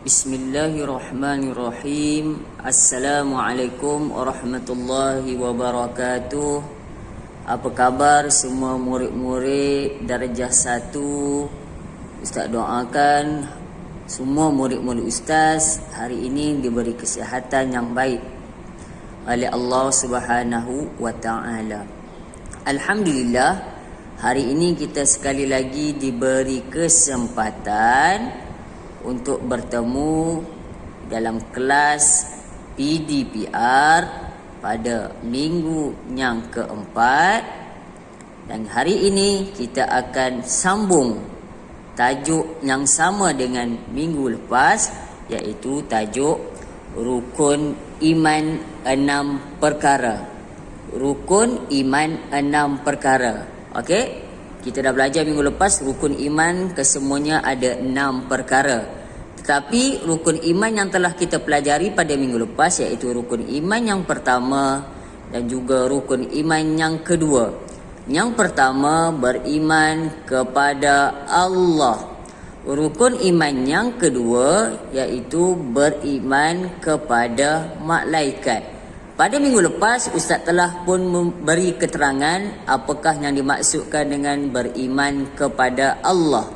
Bismillahirrahmanirrahim. Assalamualaikum warahmatullahi wabarakatuh. Apa khabar semua murid-murid darjah 1? Ustaz doakan semua murid-murid Ustaz hari ini diberi kesihatan yang baik oleh Allah Subhanahu wa taala. Alhamdulillah, hari ini kita sekali lagi diberi kesempatan untuk bertemu dalam kelas PDPR pada minggu yang keempat, dan hari ini kita akan sambung tajuk yang sama dengan minggu lepas, iaitu tajuk Rukun Iman 6 Perkara. Rukun Iman 6 Perkara. Okey? Kita dah belajar minggu lepas rukun iman kesemuanya ada 6 perkara. Tetapi rukun iman yang telah kita pelajari pada minggu lepas, iaitu rukun iman yang pertama dan juga rukun iman yang kedua. Yang pertama, beriman kepada Allah. Rukun iman yang kedua iaitu beriman kepada malaikat. Pada minggu lepas, Ustaz telah pun memberi keterangan apakah yang dimaksudkan dengan beriman kepada Allah.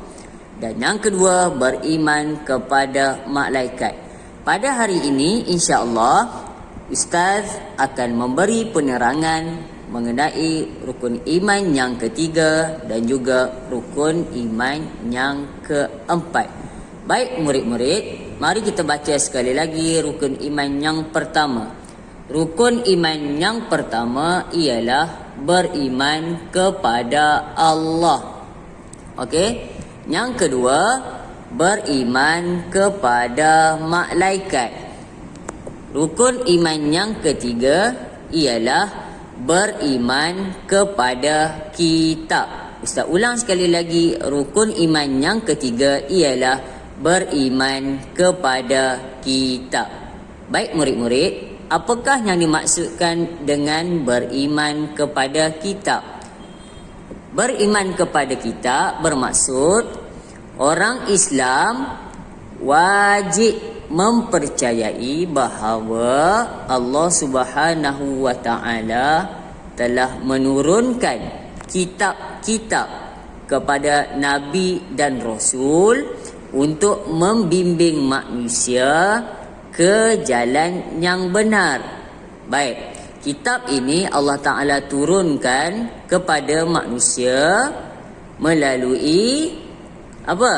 Dan yang kedua, beriman kepada malaikat. Pada hari ini, insya-Allah, Ustaz akan memberi penerangan mengenai rukun iman yang ketiga dan juga rukun iman yang keempat. Baik murid-murid, mari kita baca sekali lagi rukun iman yang pertama. Rukun iman yang pertama ialah beriman kepada Allah. Okey. Yang kedua, beriman kepada malaikat. Rukun iman yang ketiga ialah beriman kepada kitab. Ustaz ulang sekali lagi, rukun iman yang ketiga ialah beriman kepada kitab. Baik murid-murid, apakah yang dimaksudkan dengan beriman kepada kitab? Beriman kepada kitab bermaksud orang Islam wajib mempercayai bahawa Allah Subhanahu wa taala telah menurunkan kitab-kitab kepada nabi dan rasul untuk membimbing manusia ke jalan yang benar. Baik, kitab ini Allah Ta'ala turunkan kepada manusia melalui apa?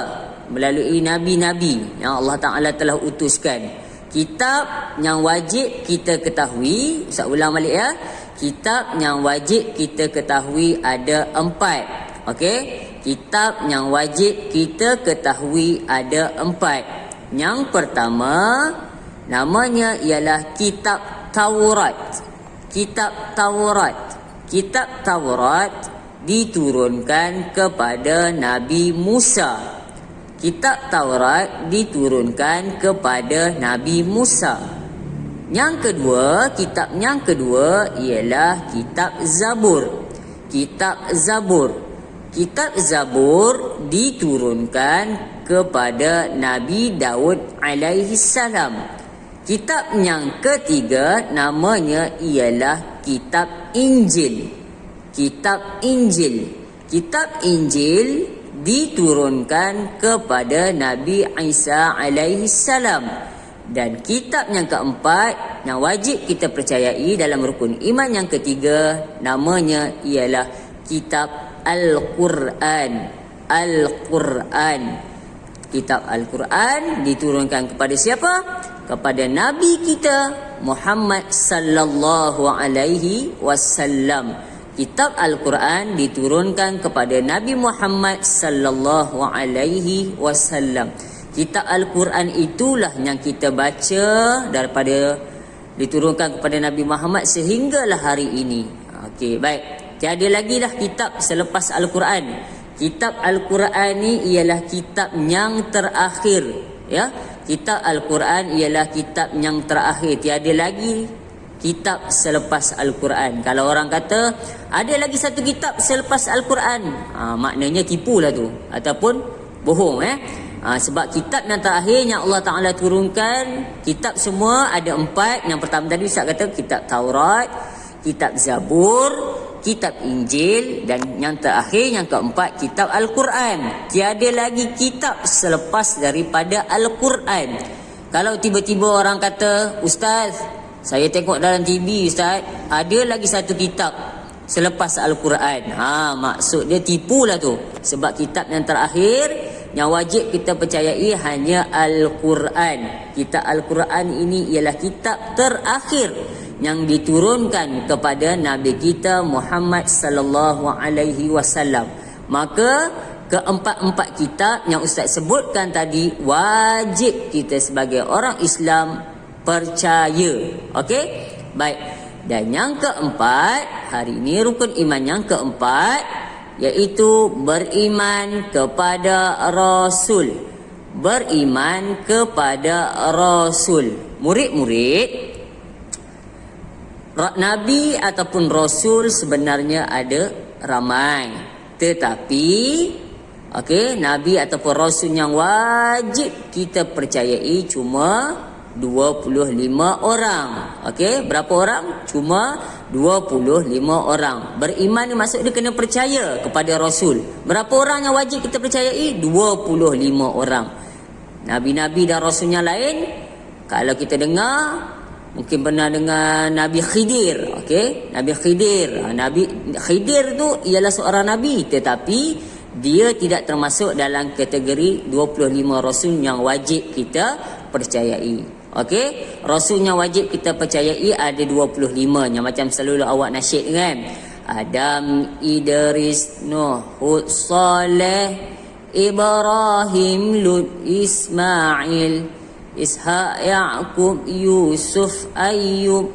Melalui nabi-nabi yang Allah Ta'ala telah utuskan. Kitab yang wajib kita ketahui, Ustaz ulang balik ya. Kitab yang wajib kita ketahui ada 4. Okey? Kitab yang wajib kita ketahui ada 4. Yang pertama, namanya ialah Kitab Taurat. Kitab Taurat. Kitab Taurat diturunkan kepada Nabi Musa. Kitab Taurat diturunkan kepada Nabi Musa. Yang kedua, kitab yang kedua ialah Kitab Zabur. Kitab Zabur. Kitab Zabur diturunkan kepada Nabi Daud alaihi salam. Kitab yang ketiga namanya ialah Kitab Injil. Kitab Injil. Kitab Injil diturunkan kepada Nabi Isa alaihi salam. Dan kitab yang keempat yang wajib kita percayai dalam rukun iman yang ketiga namanya ialah Kitab Al-Quran. Al-Quran. Kitab Al-Quran diturunkan kepada siapa? Kepada Nabi kita Muhammad sallallahu alaihi wasallam. Kitab Al-Quran diturunkan kepada Nabi Muhammad sallallahu alaihi wasallam. Kitab Al-Quran itulah yang kita baca daripada diturunkan kepada Nabi Muhammad sehinggalah hari ini. Okey, baik. Tiada lagi dah kitab selepas Al-Quran. Kitab Al-Quran ni ialah kitab yang terakhir, ya. Kitab Al-Quran ialah kitab yang terakhir. Tiada lagi kitab selepas Al-Quran. Kalau orang kata ada lagi satu kitab selepas Al-Quran, maknanya tipulah tu ataupun bohong. Sebab kitab yang terakhir yang Allah Ta'ala turunkan, kitab semua ada 4. Yang pertama tadi Ustaz kata kitab Taurat, kitab Zabur, kitab Injil, dan yang terakhir yang keempat kitab Al-Quran. Tiada lagi kitab selepas daripada Al-Quran. Kalau tiba-tiba orang kata, Ustaz, saya tengok dalam TV Ustaz, ada lagi satu kitab selepas Al-Quran. Maksud dia tipulah tu. Sebab kitab yang terakhir yang wajib kita percayai hanya Al-Quran. Kitab Al-Quran ini ialah kitab terakhir yang diturunkan kepada Nabi kita Muhammad sallallahu alaihi wasallam. Maka keempat-empat kitab yang Ustaz sebutkan tadi wajib kita sebagai orang Islam percaya. Okey? Baik. Dan yang keempat, hari ini rukun iman yang keempat, iaitu beriman kepada Rasul. Beriman kepada Rasul. Murid-murid, Nabi ataupun Rasul sebenarnya ada ramai. Tetapi Nabi ataupun Rasul yang wajib kita percayai cuma 25 orang. Berapa orang? Cuma 25 orang. Beriman ni maksud dia kena percaya kepada Rasul. Berapa orang yang wajib kita percayai? 25 orang. Nabi-nabi dan Rasulnya lain, kalau kita dengar, mungkin pernah dengar Nabi Khidir. Nabi Khidir. Nabi Khidir tu ialah seorang Nabi, tetapi dia tidak termasuk dalam kategori 25 Rasul yang wajib kita percayai. Rasul yang wajib kita percayai ada 25 yang macam selalu awak nasyid kan. Adam, Idris, Nuh, Hud, Saleh, Ibrahim, Lut, Ismail, Ishaq, Ya'qub, Yusuf, Ayyub,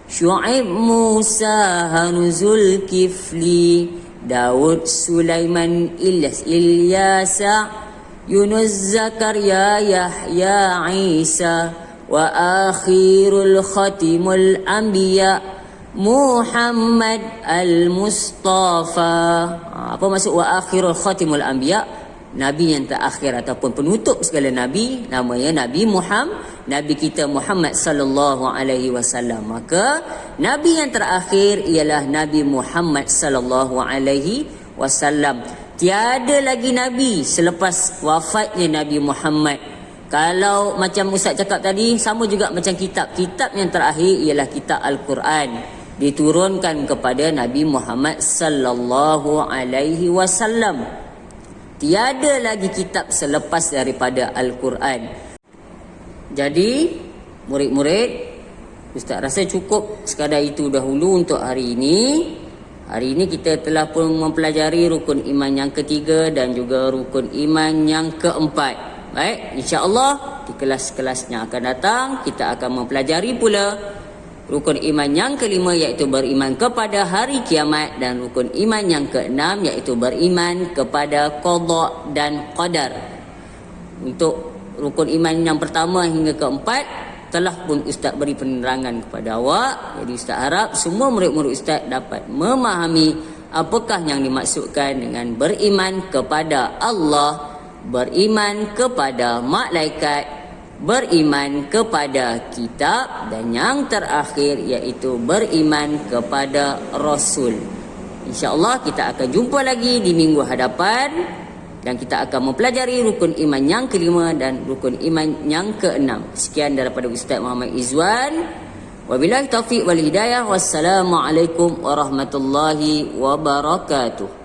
Syu'aib, Musa, Hanzul, Kifli, Daud, Sulaiman, Ilyasa, Yunus, Zakaria, Yahya, Isa, wa akhirul khatimul anbiya Muhammad al-Mustafa. Apa maksud wa akhirul khatimul anbiya? Nabi yang terakhir ataupun penutup segala nabi namanya Nabi Muhammad, Nabi kita Muhammad sallallahu alaihi wasallam. Maka nabi yang terakhir ialah Nabi Muhammad sallallahu alaihi wasallam. Tiada lagi nabi selepas wafatnya Nabi Muhammad. Kalau macam Ustaz cakap tadi, sama juga macam kitab. Kitab yang terakhir ialah kitab Al-Quran. Diturunkan kepada Nabi Muhammad sallallahu alaihi wasallam. Tiada lagi kitab selepas daripada Al-Quran. Jadi, murid-murid, Ustaz rasa cukup sekadar itu dahulu untuk hari ini. Hari ini kita telah pun mempelajari rukun iman yang ketiga dan juga rukun iman yang keempat. Baik, insya-Allah di kelas-kelas yang akan datang kita akan mempelajari pula rukun iman yang kelima, iaitu beriman kepada hari kiamat, dan rukun iman yang keenam iaitu beriman kepada qada dan qadar. Untuk rukun iman yang pertama hingga keempat telah pun Ustaz beri penerangan kepada awak. Jadi Ustaz harap semua murid-murid Ustaz dapat memahami apakah yang dimaksudkan dengan beriman kepada Allah, beriman kepada malaikat, beriman kepada kitab, dan yang terakhir iaitu beriman kepada Rasul. InsyaAllah kita akan jumpa lagi di minggu hadapan dan kita akan mempelajari rukun iman yang kelima dan rukun iman yang keenam. Sekian daripada Ustaz Muhammad Izwan. Wabillahi taufiq wal hidayah. Wassalamualaikum warahmatullahi wabarakatuh.